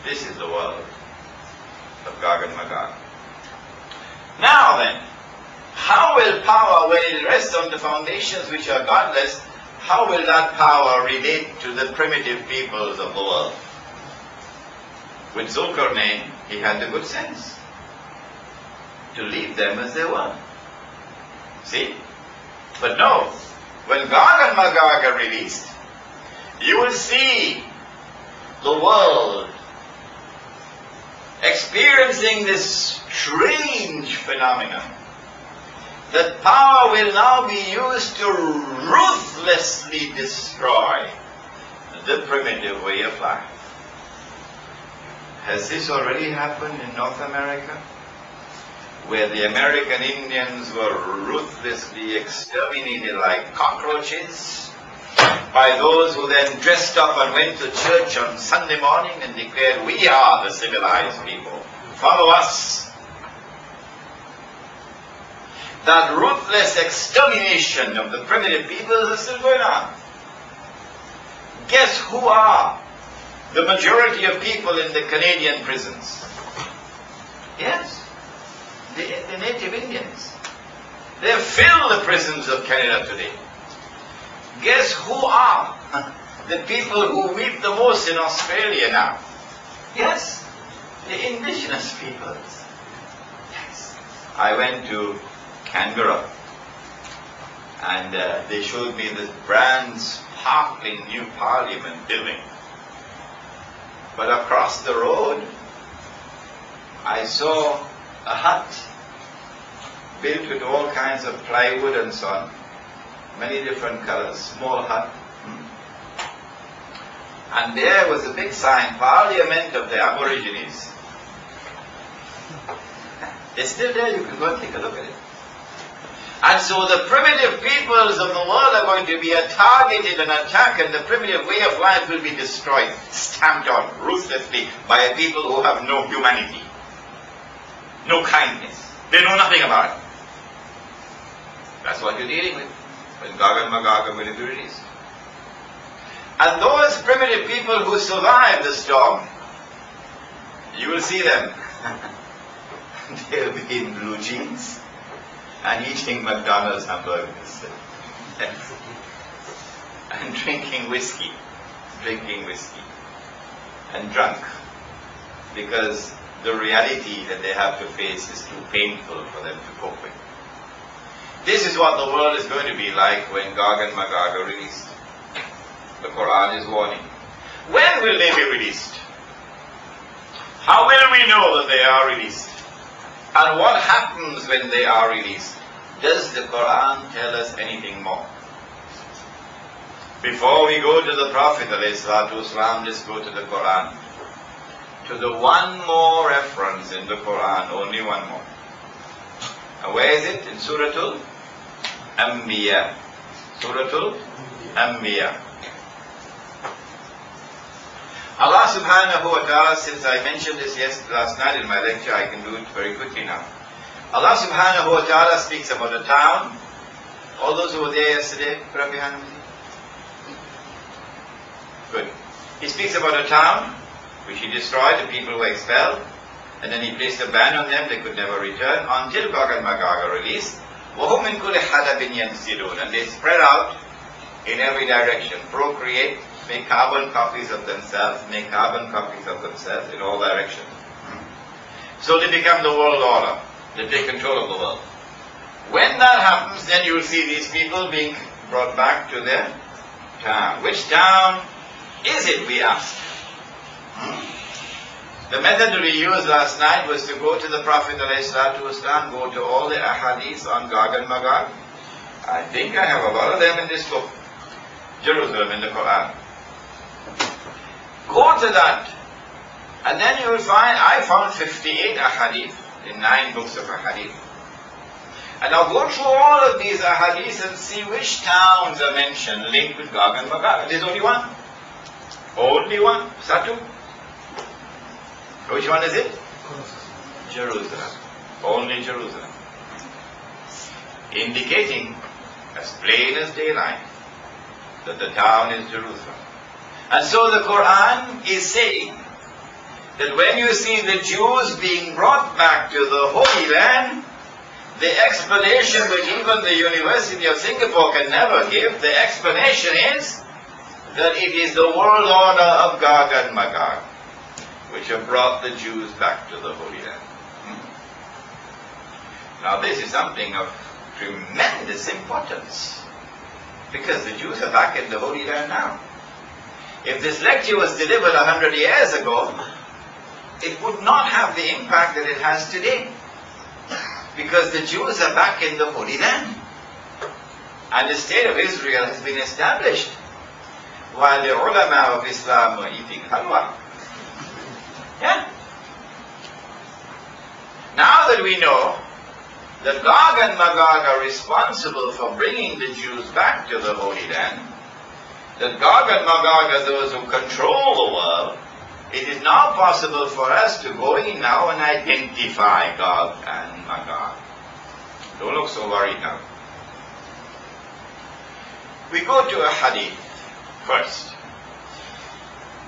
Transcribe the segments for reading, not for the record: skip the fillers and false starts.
This is the world of Gog and Magog. Now then, how will power, when it rests on the foundations which are godless, how will that power relate to the primitive peoples of the world? With Zulkarnain, he had the good sense to leave them as they were. See? But no, when Gog and Magog are released, you will see the world experiencing this strange phenomenon, that power will now be used to ruthlessly destroy the primitive way of life. Has this already happened in North America, where the American Indians were ruthlessly exterminated like cockroaches by those who then dressed up and went to church on Sunday morning and declared, "We are the civilized people, follow us"? That ruthless extermination of the primitive peoples is still going on. Guess who are the majority of people in the Canadian prisons? Yes, the native Indians. They fill the prisons of Canada today. Guess who are the people who weep the most in Australia now? Yes, the indigenous peoples. Yes. I went to Canberra, and they showed me this brand sparkling new parliament building. But across the road, I saw a hut built with all kinds of plywood and so on, many different colors, small hut. And there was a big sign, Parliament of the Aborigines. It's still there, you can go and take a look at it. And so the primitive peoples of the world are going to be targeted and attacked, and the primitive way of life will be destroyed, stamped on ruthlessly by a people who have no humanity, no kindness. They know nothing about it. That's what you're dealing with when Gog and Magog are going to be released. And those primitive people who survive the storm, you will see them. They'll be in blue jeans and eating McDonald's hamburgers and drinking whiskey and drunk, because the reality that they have to face is too painful for them to cope with. This is what the world is going to be like when Gog and Magog are released. The Qur'an is warning. When will they be released? How will we know that they are released? And what happens when they are released? Does the Qur'an tell us anything more? Before we go to the Prophet ﷺ, let's go to the Qur'an. To the one more reference in the Qur'an, only one more. And where is it? In Surah Al-Anbiya. Surah Al-Anbiya. Allah subhanahu wa ta'ala, since I mentioned this last night in my lecture, I can do it very quickly now. Allah subhanahu wa ta'ala speaks about a town. All those who were there yesterday, put up your hand. Good. He speaks about a town which he destroyed, the people were expelled, and then he placed a ban on them, they could never return until Gog and Magog are released. وَهُمْ مِنْ كُلِّ حَدَبٍ يَنْسِلُونَ. And they spread out in every direction, procreate, make carbon copies of themselves, make carbon copies of themselves in all directions. So they become the world order. They take control of the world. When that happens, then you will see these people being brought back to their town. Which town is it, we asked? The method that we used last night was to go to the Prophet ﷺ, go to all the ahadith on Gog and Magog. I think I have a lot of them in this book, Jerusalem, in the Qur'an. Go to that, and then you will find, I found 58 ahadith in 9 books of ahadith. And now go through all of these ahadith and see which towns are mentioned linked with Gog and Magog. There's only one. Only one. Satu. Which one is it? Jerusalem. Only Jerusalem. Indicating, as plain as daylight, that the town is Jerusalem. And so the Qur'an is saying that when you see the Jews being brought back to the Holy Land, the explanation which even the University of Singapore can never give, the explanation is that it is the world order of Gog and Magog which have brought the Jews back to the Holy Land. Now this is something of tremendous importance, because the Jews are back in the Holy Land now. If this lecture was delivered 100 years ago, it would not have the impact that it has today, because the Jews are back in the Holy Land, and the state of Israel has been established, while the ulama of Islam are eating halwa. Yeah? Now that we know that Gog and Magog are responsible for bringing the Jews back to the Holy Land, that Gog and Magog are those who control the world, it is now possible for us to go in now and identify Gog and Magog. Don't look so worried now. We go to a hadith first.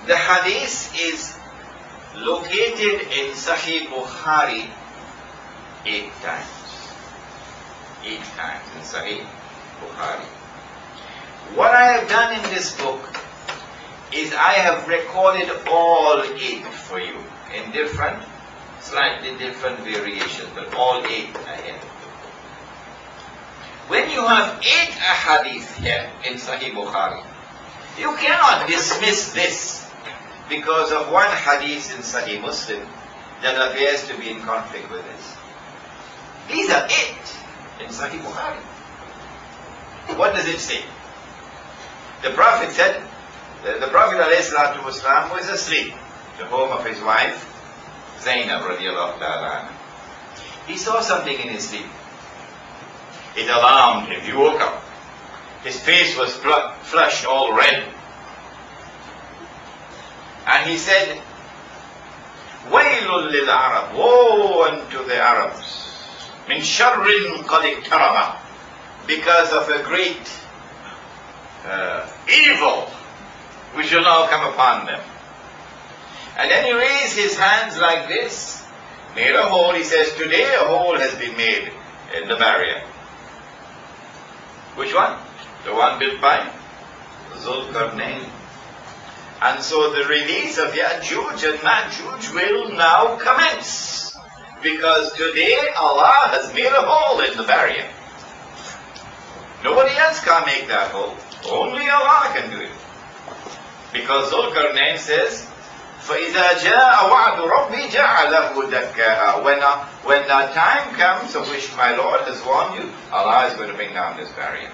The hadith is located in Sahih Bukhari 8 times. 8 times in Sahih Bukhari. What I have done in this book is I have recorded all 8 for you in different, slightly different variations, but all 8 are here. When you have 8 ahadith here in Sahih Bukhari, you cannot dismiss this because of one hadith in Sahih Muslim that appears to be in conflict with this. These are 8 in Sahih Bukhari. What does it say? The Prophet said, the Prophet ﷺ was asleep at the home of his wife, Zainab radiallahu ta'ala anha. He saw something in his sleep. It alarmed him. He woke up. His face was flushed, all red. And he said, Waylul lil Arab, woe unto the Arabs, min sharrin qad iktarama, because of a great evil which will now come upon them. And then he raised his hands like this, made a hole. He says, today a hole has been made in the barrier. Which one? The one built by Zulkarnain. And so the release of Ya'juj and Ma'juj will now commence, because today Allah has made a hole in the barrier. Nobody else can make that hole. Only Allah can do it. Because Zulkarnain says, فَإِذَا جَاءَ وَعْدُ رَبِّي جَعَلَهُ دَكَّاءَ. When the time comes of which my Lord has warned you, Allah is going to bring down this barrier.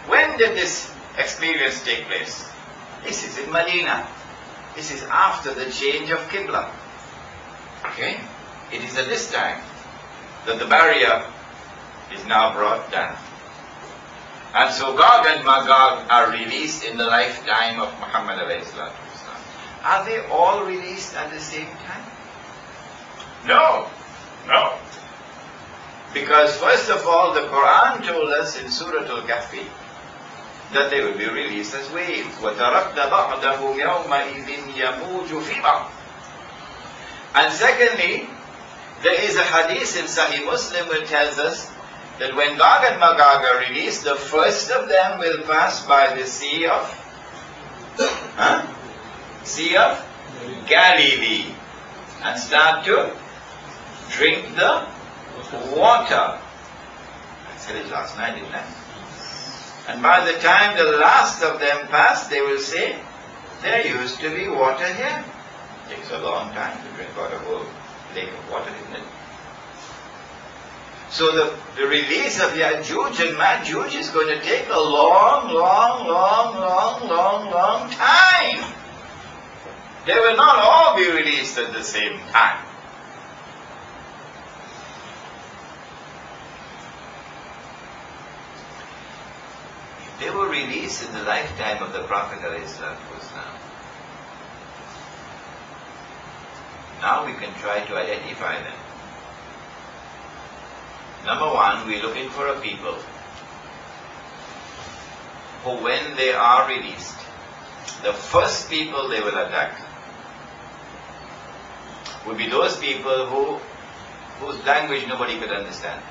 When did this experience take place? This is in Medina. This is after the change of Qibla. Okay? It is at this time that the barrier is now brought down. And so Gog and Magog are released in the lifetime of Muhammad alayhi salatu wasalam. Are they all released at the same time? No. No. Because first of all, the Qur'an told us in Surah Al-Kahf that they will be released as waves. وَتَرَكْنَ بَعْدَهُمْ يَوْمَئِذٍ يَمُوجُ فِي بَعْضٍ. And secondly, there is a hadith in Sahih Muslim which tells us that when Gog and Magog are released, the first of them will pass by the Sea of Galilee and start to drink the water. I said it last night, didn't I? And by the time the last of them pass, they will say, there used to be water here. It takes a long time to drink out a whole lake of water, isn't it? So the release of Ya'juj and Ma'juj is going to take a long time. They will not all be released at the same time. They were released in the lifetime of the Prophet ﷺ. Now we can try to identify them. Number one, we're looking for a people who, when they are released, the first people they will attack would be those people whose language nobody could understand.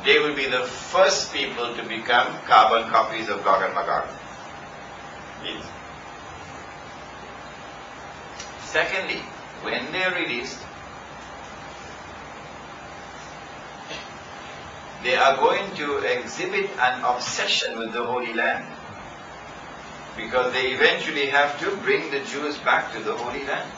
They will be the first people to become carbon copies of Gog and Magog. Yes. Secondly, when they are released, they are going to exhibit an obsession with the Holy Land, because they eventually have to bring the Jews back to the Holy Land.